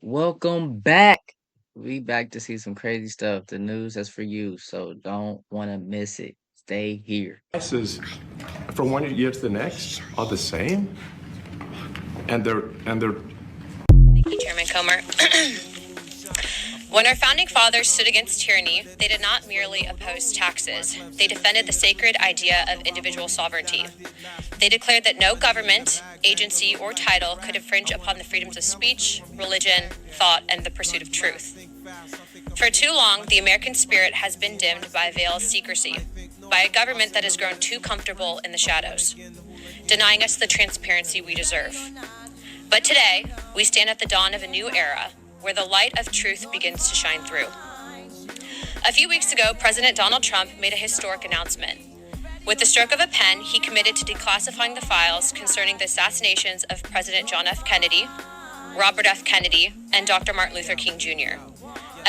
Welcome back. We back to see some crazy stuff. The news is for you, so don't want to miss it. Stay here. Prices from one year to the next are the same, and they're Thank you, Chairman Comer. When our founding fathers stood against tyranny, they did not merely oppose taxes. They defended the sacred idea of individual sovereignty. They declared that no government, agency, or title could infringe upon the freedoms of speech, religion, thought, and the pursuit of truth. For too long, the American spirit has been dimmed by a veil of secrecy, by a government that has grown too comfortable in the shadows, denying us the transparency we deserve. But today, we stand at the dawn of a new era, where the light of truth begins to shine through. A few weeks ago, President Donald Trump made a historic announcement. With the stroke of a pen, he committed to declassifying the files concerning the assassinations of President John F. Kennedy, Robert F. Kennedy, and Dr. Martin Luther King Jr.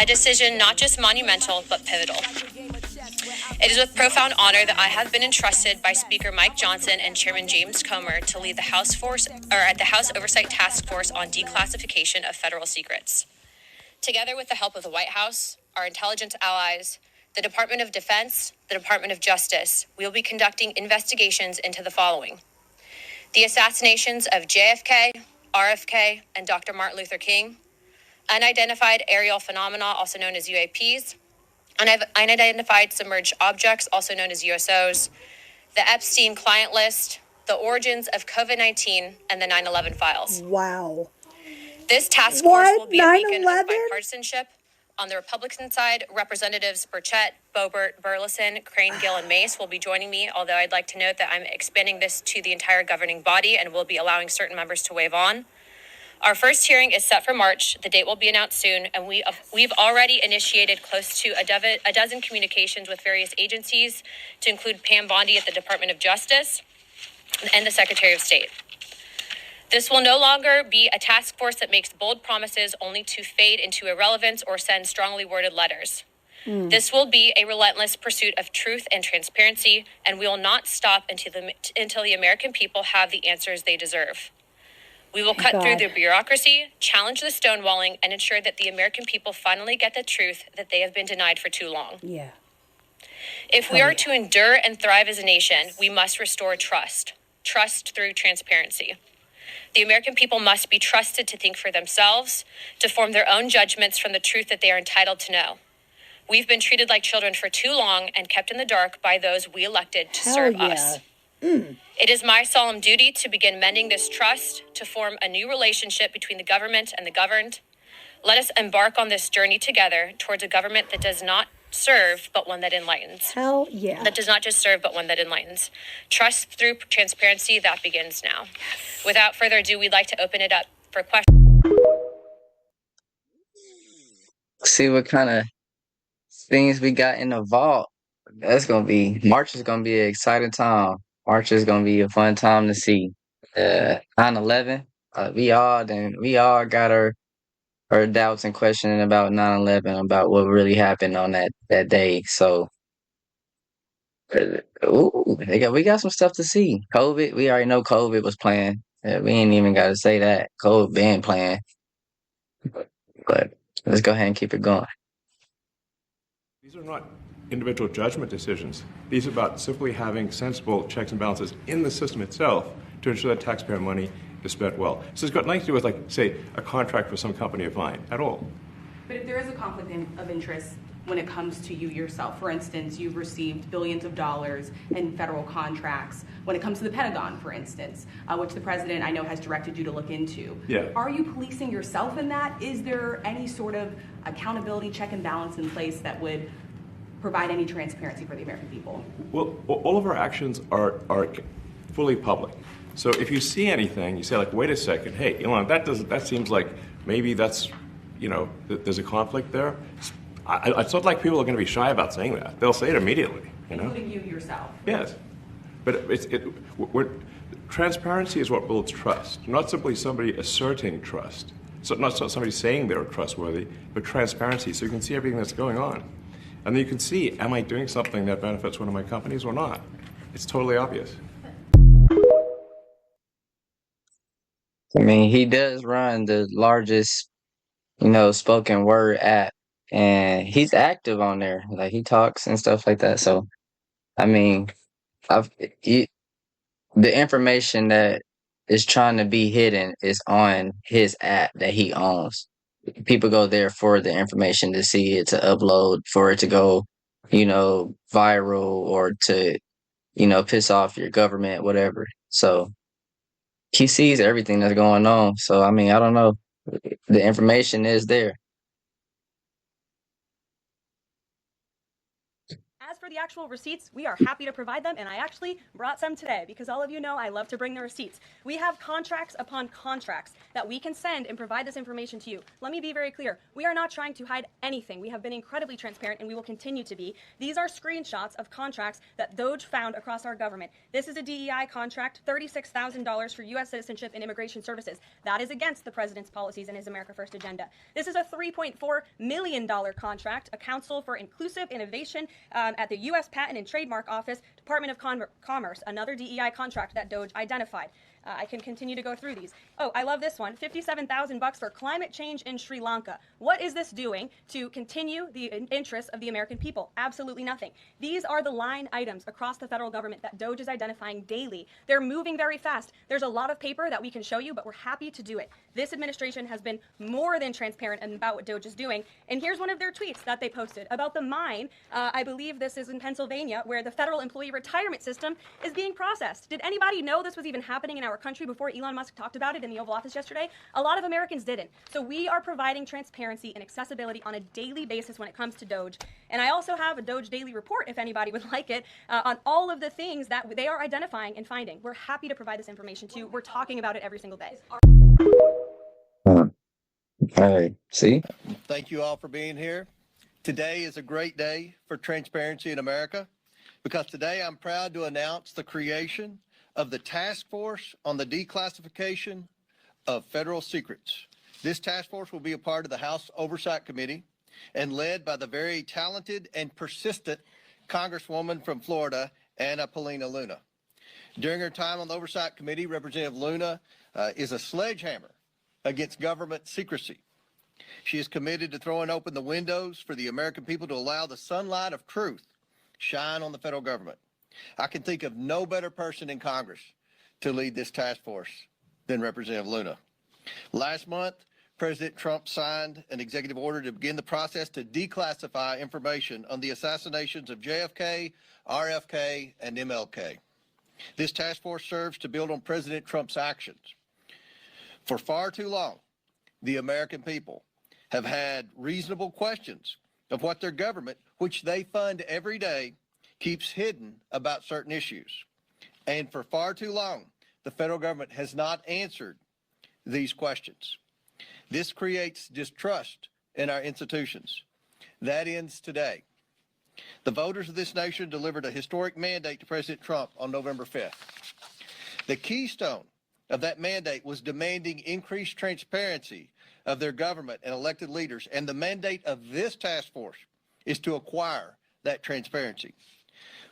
A decision not just monumental, but pivotal. It is with profound honor that I have been entrusted by Speaker Mike Johnson and Chairman James Comer to lead the House Oversight Task Force on Declassification of Federal Secrets. Together with the help of the White House, our intelligence allies, the Department of Defense, the Department of Justice, we will be conducting investigations into the following: the assassinations of JFK, RFK, and Dr. Martin Luther King, unidentified aerial phenomena, also known as UAPs, unidentified submerged objects, also known as USOs, the Epstein client list, the origins of COVID-19, and the 9/11 files. Wow. This task force will be a beacon of 9/11? bipartisanship. On the Republican side, Representatives Burchett, Boebert, Burleson, Crane, Gill, and Mace will be joining me, although I'd like to note that I'm expanding this to the entire governing body and will be allowing certain members to waive on. Our first hearing is set for March. The date will be announced soon, and we've already initiated close to a dozen communications with various agencies, to include Pam Bondi at the Department of Justice and the Secretary of State. This will no longer be a task force that makes bold promises only to fade into irrelevance or send strongly worded letters. This will be a relentless pursuit of truth and transparency, and we will not stop until the American people have the answers they deserve. We will cut through the bureaucracy, challenge the stonewalling, and ensure that the American people finally get the truth that they have been denied for too long. Yeah. If we are to endure and thrive as a nation, we must restore trust through transparency. The American people must be trusted to think for themselves, to form their own judgments from the truth that they are entitled to know. We've been treated like children for too long and kept in the dark by those we elected to serve us. It is my solemn duty to begin mending this trust, to form a new relationship between the government and the governed. Let us embark on this journey together towards a government that does not serve, but one that enlightens. Hell yeah. That does not just serve, but one that enlightens. Trust through transparency, that begins now. Without further ado, we'd like to open it up for questions. See what kind of things we got in the vault. March is gonna be an exciting time. March is gonna be a fun time to see. 9/11. We all got our doubts and questioning about 9/11, about what really happened on that day. So, we got some stuff to see. COVID, we already know COVID was playing. We ain't even got to say that. COVID been playing. But let's go ahead and keep it going. These are not individual judgment decisions. These are about simply having sensible checks and balances in the system itself to ensure that taxpayer money is spent well. So it's got nothing to do with, like, say, a contract with some company of mine at all. But if there is a conflict of interest when it comes to you yourself, for instance, you've received billions of dollars in federal contracts when it comes to the Pentagon, for instance, which the president, I know, has directed you to look into. Yeah. Are you policing yourself in that? Is there any sort of accountability check and balance in place that would provide any transparency for the American people? Well, all of our actions are fully public. So if you see anything, you say, like, wait a second, hey, that seems like maybe that's, there's a conflict there. It's not like people are going to be shy about saying that. They'll say it immediately, Including you yourself? Yes. But transparency is what builds trust, not simply somebody asserting trust. So not somebody saying they're trustworthy, but transparency, so you can see everything that's going on. And then you can see, am I doing something that benefits one of my companies or not? It's totally obvious. I mean, he does run the largest, spoken word app, and he's active on there. Like he talks and stuff like that. So, I mean, I've he, the information that is trying to be hidden is on his app that he owns. People go there for the information to see it, to upload, for it to go, viral or to, piss off your government, whatever. So he sees everything that's going on. So I mean, I don't know. The information is there. As for the actual receipts, we are happy to provide them, and I actually brought some today because all of you know I love to bring the receipts. We have contracts upon contracts that we can send and provide this information to you. Let me be very clear. We are not trying to hide anything. We have been incredibly transparent, and we will continue to be. These are screenshots of contracts that DOJ found across our government. This is a DEI contract, $36,000 for U.S. citizenship and immigration services. That is against the president's policies and his America First agenda. This is a $3.4 million contract, a Council for Inclusive Innovation at the U.S. Patent and Trademark Office, Department of Commerce, another DEI contract that DOJ identified. I can continue to go through these. Oh, I love this one. $57,000 for climate change in Sri Lanka. What is this doing to continue the interests of the American people? Absolutely nothing. These are the line items across the federal government that DOJ is identifying daily. They're moving very fast. There's a lot of paper that we can show you, but we're happy to do it. This administration has been more than transparent about what DOJ is doing. And here's one of their tweets that they posted about the mine. I believe this is in Pennsylvania, where the federal employee retirement system is being processed. Did anybody know this was even happening in our country before Elon Musk talked about it in the Oval Office yesterday? A lot of Americans didn't. So we are providing transparency and accessibility on a daily basis when it comes to DOJ. And I also have a DOJ daily report, if anybody would like it, on all of the things that they are identifying and finding. We're happy to provide this information to you. We're talking about it every single day. All right. See? Thank you all for being here. Today is a great day for transparency in America because today I'm proud to announce the creation of the Task Force on the Declassification of Federal Secrets. This task force will be a part of the House Oversight Committee and led by the very talented and persistent Congresswoman from Florida, Anna Paulina Luna. During her time on the Oversight Committee, Representative Luna is a sledgehammer against government secrecy. She is committed to throwing open the windows for the American people to allow the sunlight of truth shine on the federal government. I can think of no better person in Congress to lead this task force than Representative Luna. Last month, President Trump signed an executive order to begin the process to declassify information on the assassinations of JFK, RFK, and MLK. This task force serves to build on President Trump's actions. For far too long, the American people have had reasonable questions of what their government, which they fund every day, keeps hidden about certain issues. And for far too long, the federal government has not answered these questions. This creates distrust in our institutions. That ends today. The voters of this nation delivered a historic mandate to President Trump on November 5th. The keystone of that mandate was demanding increased transparency of their government and elected leaders, and the mandate of this task force is to acquire that transparency.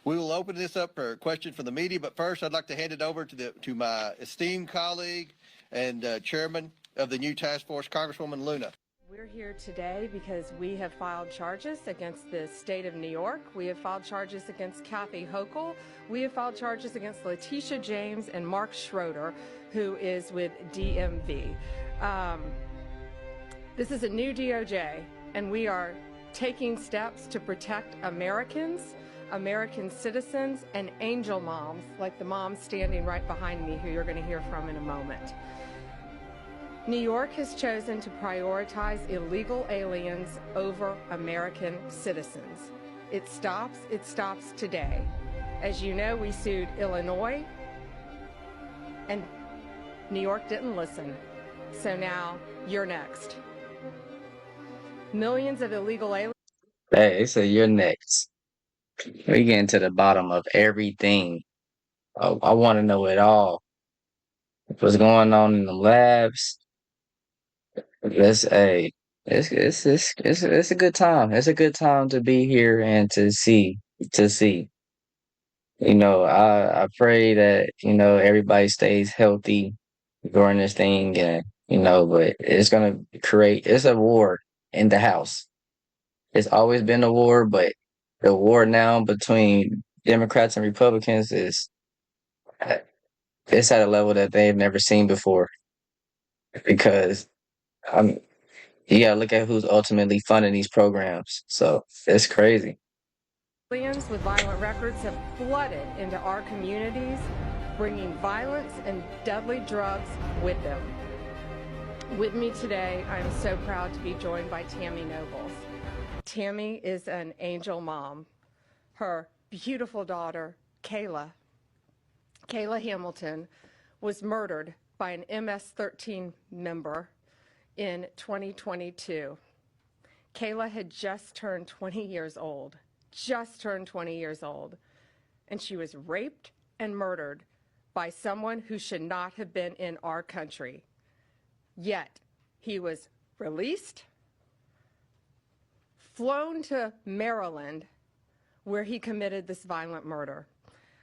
We will open this up for questions from the media, but first I'd like to hand it over to my esteemed colleague and chairman of the new task force, Congresswoman Luna. We're here today because we have filed charges against the state of New York. We have filed charges against Kathy Hochul. We have filed charges against Letitia James and Mark Schroeder, who is with DMV. This is a new DOJ, and we are taking steps to protect Americans, American citizens, and angel moms, like the mom standing right behind me, who you're going to hear from in a moment. New York has chosen to prioritize illegal aliens over American citizens. It stops today. As you know, we sued Illinois, and New York didn't listen. So now you're next. Millions of illegal aliens. Hey, so you're next. We getting to the bottom of everything. I want to know it all. What's going on in the labs? It's a it's a good time. It's a good time to be here and to see. I pray that, everybody stays healthy during this thing and but it's gonna create it's a war in the house. It's always been a war, but the war now between Democrats and Republicans is it's at a level that they've never seen before because I'm you gotta look at who's ultimately funding these programs. So it's crazy. Aliens with violent records have flooded into our communities, bringing violence and deadly drugs with them. With me today, I'm so proud to be joined by Tammy Nobles. Tammy is an angel mom. Her beautiful daughter, Kayla Hamilton, was murdered by an MS-13 member in 2022. Kayla had just turned 20 years old, and she was raped and murdered by someone who should not have been in our country. Yet he was released, flown to Maryland, where he committed this violent murder.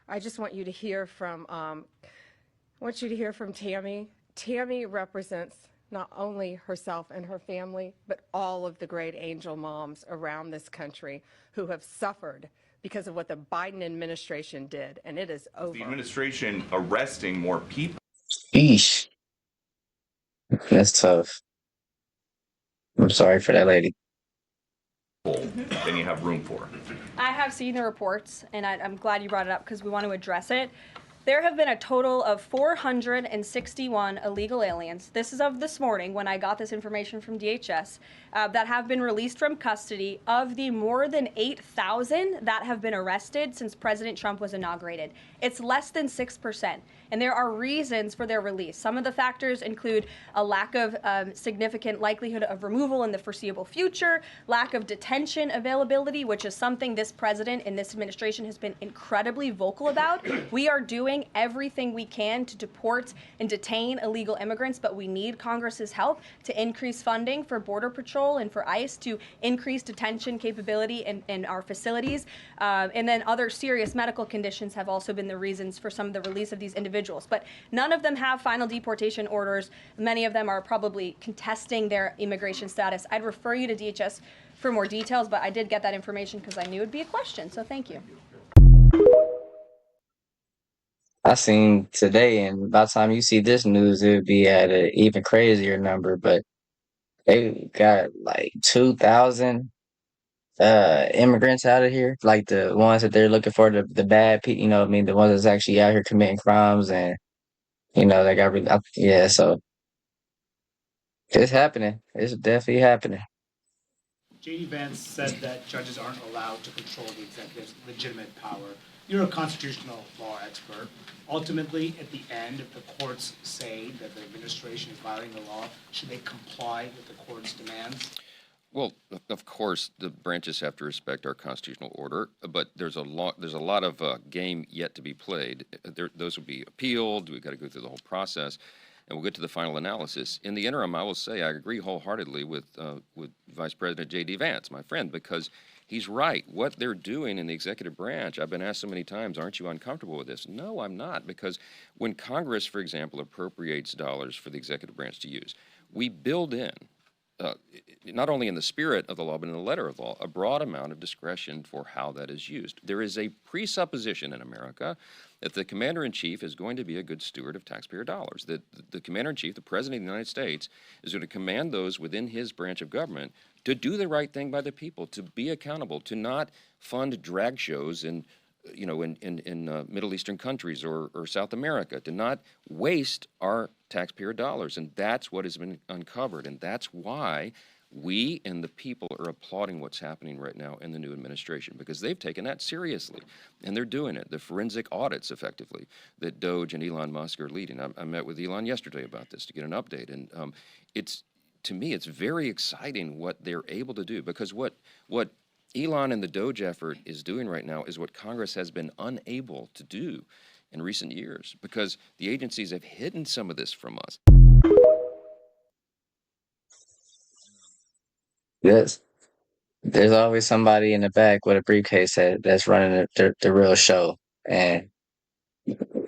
I just want you to hear from Tammy. Tammy represents not only herself and her family, but all of the great angel moms around this country who have suffered because of what the Biden administration did, and it is over. The administration arresting more people. Yeesh. That's tough. I'm sorry for that lady. Than you have room for. I have seen the reports, and I'm glad you brought it up because we want to address it. There have been a total of 461 illegal aliens. This is of this morning when I got this information from DHS that have been released from custody of the more than 8,000 that have been arrested since President Trump was inaugurated. It's less than 6%. And there are reasons for their release. Some of the factors include a lack of significant likelihood of removal in the foreseeable future, lack of detention availability, which is something this president and this administration has been incredibly vocal about. We are doing everything we can to deport and detain illegal immigrants, but we need Congress's help to increase funding for Border Patrol and for ICE to increase detention capability in our facilities. And then other serious medical conditions have also been the reasons for some of the release of these individuals. But none of them have final deportation orders. Many of them are probably contesting their immigration status. I'd refer you to DHS for more details, but I did get that information because I knew it'd be a question, so thank you. I seen today, and by the time you see this news, it would be at an even crazier number, but they got like 2,000 immigrants out of here, like the ones that they're looking for, the bad people, the ones that's actually out here committing crimes and they got yeah, so it's happening. It's definitely happening. J.D. Vance said that judges aren't allowed to control the executive's legitimate power. You're a constitutional law expert. Ultimately, at the end, if the courts say that the administration is violating the law, should they comply with the court's demands? Well, of course, the branches have to respect our constitutional order, but there's a lot of game yet to be played. Those will be appealed. We've got to go through the whole process, and we'll get to the final analysis. In the interim, I will say I agree wholeheartedly with Vice President J.D. Vance, my friend, because he's right. What they're doing in the executive branch, I've been asked so many times, aren't you uncomfortable with this? No, I'm not, because when Congress, for example, appropriates dollars for the executive branch to use, we build in not only in the spirit of the law, but in the letter of the law, a broad amount of discretion for how that is used. There is a presupposition in America that the commander-in-chief is going to be a good steward of taxpayer dollars, that the commander-in-chief, the president of the United States, is going to command those within his branch of government to do the right thing by the people, to be accountable, to not fund drag shows in Middle Eastern countries or South America, to not waste our taxpayer dollars. And that's what has been uncovered. And that's why we and the people are applauding what's happening right now in the new administration, because they've taken that seriously. And they're doing it. The forensic audits, effectively, that Doge and Elon Musk are leading. I met with Elon yesterday about this to get an update. And to me, it's very exciting what they're able to do, because what Elon and the Doge effort is doing right now is what Congress has been unable to do in recent years, because the agencies have hidden some of this from us. Yes. There's always somebody in the back with a briefcase that's running the real show, and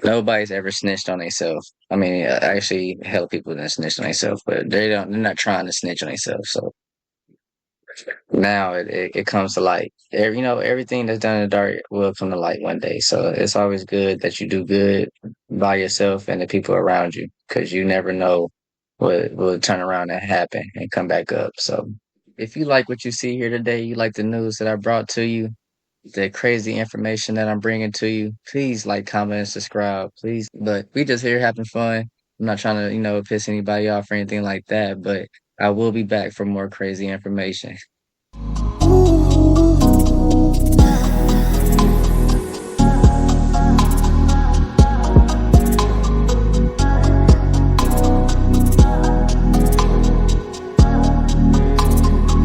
nobody's ever snitched on themselves. I mean, actually, hell, people that snitched on themselves, but they're not trying to snitch on themselves. So now it comes to light. Everything that's done in the dark will come to light one day. So it's always good that you do good by yourself and the people around you, because you never know what will turn around and happen and come back up. So if you like what you see here today, you like the news that I brought to you, the crazy information that I'm bringing to you, please like, comment, and subscribe, please. But we just here having fun. I'm not trying to, piss anybody off or anything like that, but I will be back for more crazy information.